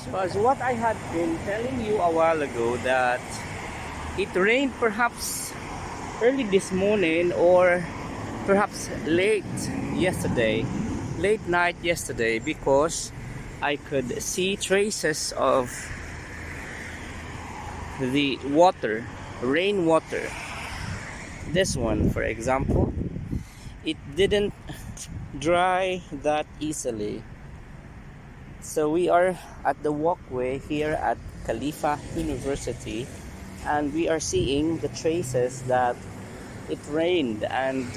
So as what I had been telling you a while ago, that it rained perhaps early this morning or perhaps late night yesterday, because I could see traces of the water, rainwater. This one, for example, it didn't dry that easily. So we are at the walkway here at Khalifa University, and we are seeing the traces that it rained, and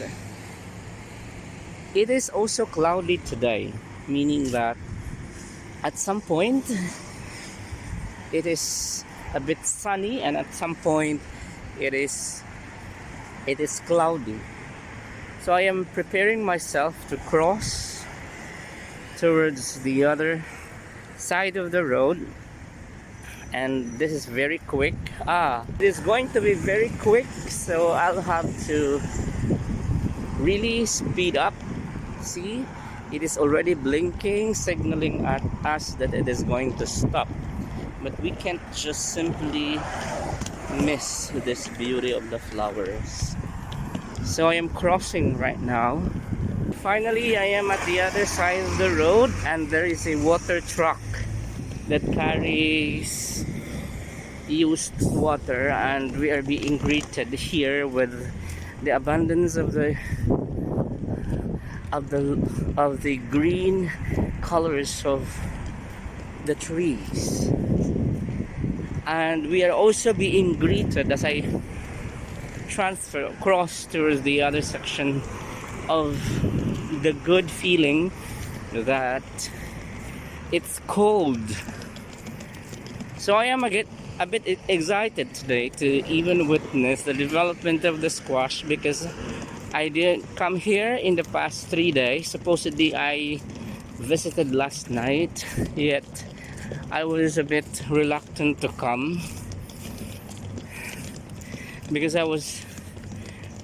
it is also cloudy today, meaning that at some point it is a bit sunny, and at some point it is cloudy. So I am preparing myself to cross towards the other side of the road, and this is very quick. It is going to be very quick, so I'll have to really speed up. See, it is already blinking, signaling at us that it is going to stop, but we can't just simply miss this beauty of the flowers. So I am crossing right now. Finally, I am at the other side of the road, and there is a water truck that carries used water, and we are being greeted here with the abundance of the green colors of the trees. And we are also being greeted as I transfer across towards the other section of the good feeling that it's cold. So I am a bit excited today to even witness the development of the squash, because I didn't come here in the past 3 days. Supposedly I visited last night, yet I was a bit reluctant to come because I was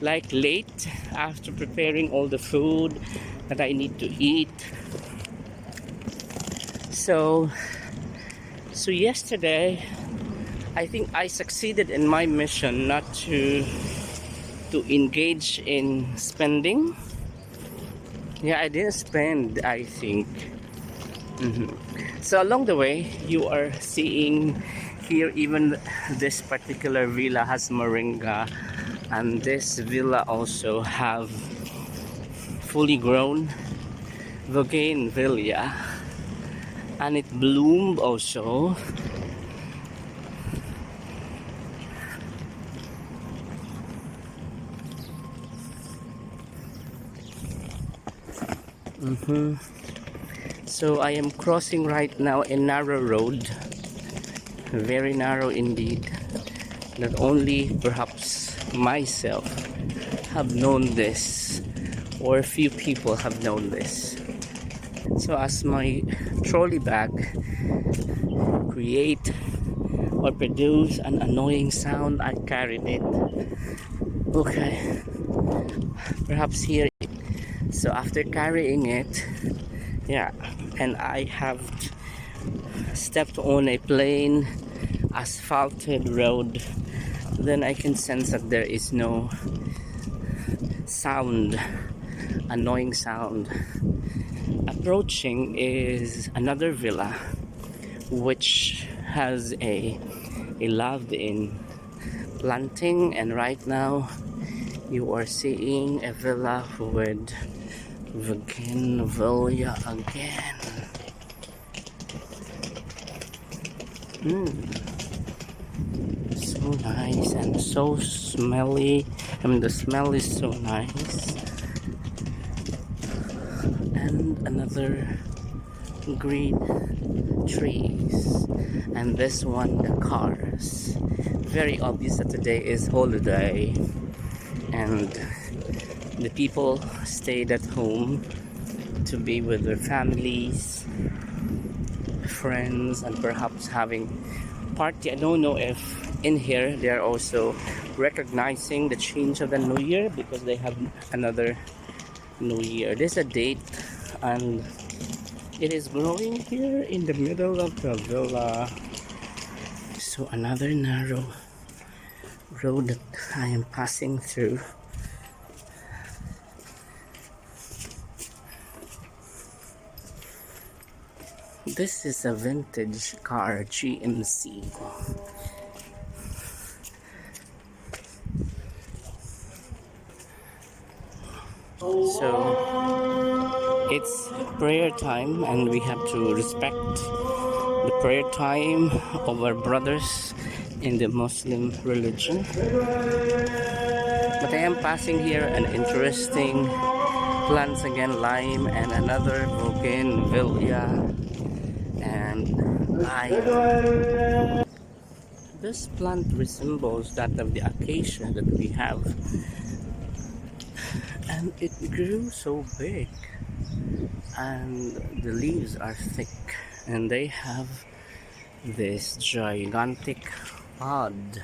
late after preparing all the food that I need to eat. So yesterday I think I succeeded in my mission not to engage in spending. Yeah, I didn't spend, I think. So along the way you are seeing here, even this particular villa has moringa, and this villa also have fully grown bougainvillea, and it bloomed also. So I am crossing right now a narrow road, very narrow indeed, that only perhaps myself have known this, or a few people have known this. So as my trolley bag create or produce an annoying sound, I carried it. Okay, perhaps here. So after carrying it, yeah, and I have stepped on a plain asphalted road, then I can sense that there is no sound, annoying sound. Approaching is another villa which has a loved in planting, and right now you are seeing a villa with bougainvillea again. So nice and so smelly. I mean, the smell is so nice. And another green trees, and this one the cars. Very obvious that today is holiday, and the people stayed at home to be with their families, friends, and perhaps having party. I don't know if in here they are also recognizing the change of the new year, because they have another new year. There's a date and It is growing here in the middle of the villa. So another narrow road that I am passing through. This is a vintage car, GMC. So it's prayer time, and we have to respect the prayer time of our brothers in the Muslim religion. But I am passing here an interesting plants again, lime and another bougainvillea and lime. This plant resembles that of the acacia that we have, and it grew so big, and the leaves are thick, and they have this gigantic pod,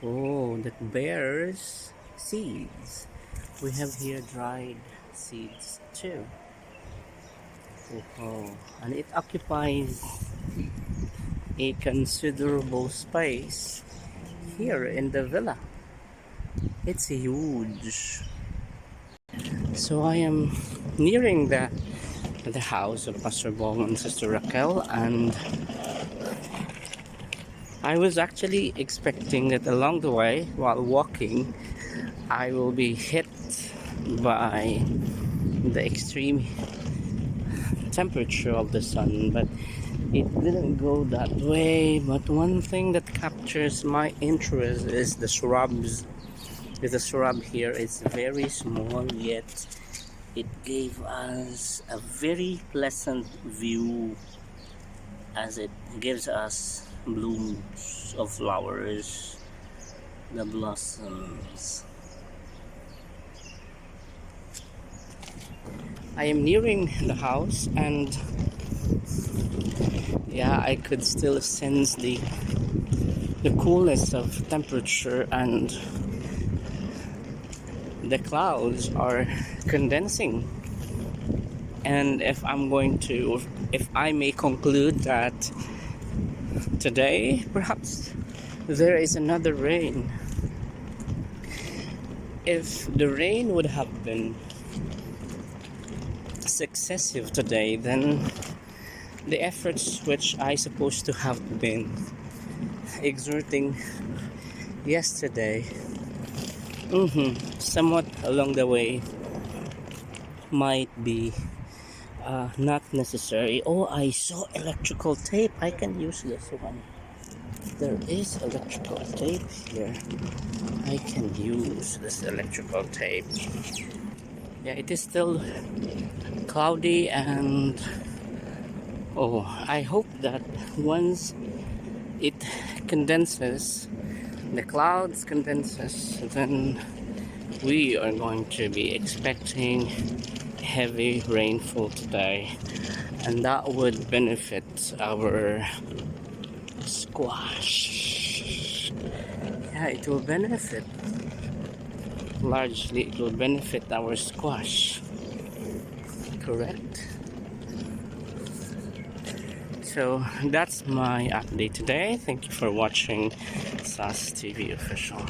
oh, that bears seeds. We have here dried seeds too. Oh, and it occupies a considerable space here in the villa. It's huge. So I am nearing the house of Pastor Bong and Sister Raquel, and I was actually expecting that along the way while walking I will be hit by the extreme temperature of the sun, but it didn't go that way. But one thing that captures my interest is the shrubs. The shrub here is very small, yet it gave us a very pleasant view as it gives us blooms of flowers, the blossoms. I am nearing the house, and yeah, I could still sense the coolness of temperature, and the clouds are condensing. And if I may conclude that today perhaps there is another rain. If the rain would have been successive today, then the efforts which I supposed to have been exerting yesterday, somewhat along the way, might be not necessary. Oh, I saw electrical tape. I can use this one. There is electrical tape here. I can use this electrical tape. Yeah, it is still cloudy, and oh, I hope that once it condenses, the clouds condenses, then we are going to be expecting heavy rainfall today, and that would benefit our squash. Yeah, it will benefit. Largely, it will benefit our squash. Correct? So that's my update today. Thank you for watching SAS TV Official.